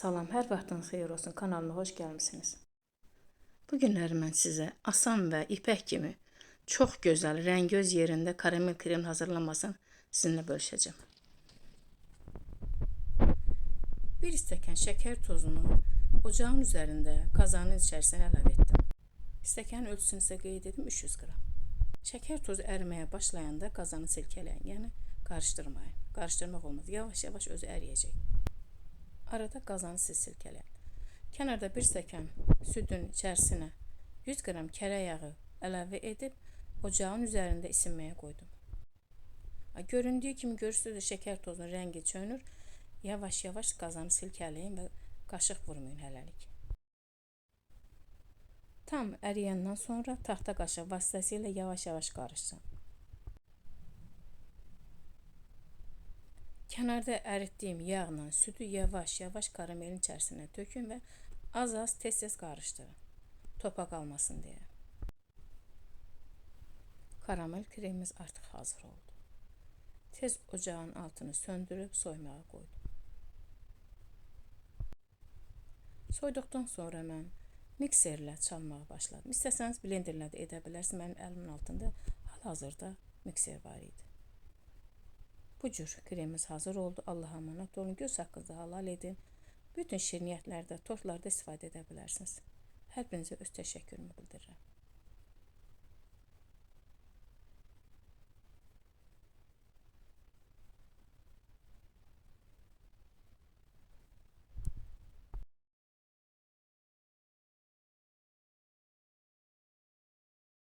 Salam, hər vaxtınız xeyir olsun. Kanalıma xoş gəlmisiniz. Bu günləri mən sizə asan və ipək kimi çox gözəl, rəngöz yerində karamel krem hazırlanmasını sizinlə bölüşəcəm. 1 stəkan şəkər tozunu ocağın üzərində kazanın içərisinə əlavə etdim. Stəkanın ölçüsünü isə qeyd etdim 300 qram. Şəkər tozu əriməyə başlayanda kazanı silkələyin, yəni qarışdırmayın. Qarışdırmaq olmaz, yavaş-yavaş özü əriyəcək. Arada kazanı silkələyin. Kənarda 1 stəkan südün içərisinə 100 qram kərə yağı əlavə edib ocağın üzərində isinməyə qoydum. Göründüyü kimi görürsünüz, şəkər tozunun rəngi çönür. Yavaş-yavaş kazanı silkələyin və qaşıq vurmayın hələlik. Tam əriyəndən sonra taxta qaşıq vasitəsilə yavaş-yavaş qarışsın. Kənarda əritdiyim yağla südü yavaş-yavaş karamelin içərisinə tökün və az-az tez-tez qarışdırın. Topa qalmasın deyə. Karamel kremimiz artıq hazır oldu. Tez ocağın altını söndürüb soymağa qoydum. Soyduqdan sonra mən mikserlə çalmağa başladım. İstəsəniz blenderlə də edə bilərsiniz. Mənim əlimin altında hal-hazırda mikser var idi. Bu cür kremimiz hazır oldu. Allah'a emanet olun. Göz haqqınızı halal edin. Bütün şirniyyətlərdə, tortlarda istifadə edə bilərsiniz. Hər birinizə öz təşəkkürümü bildirirəm.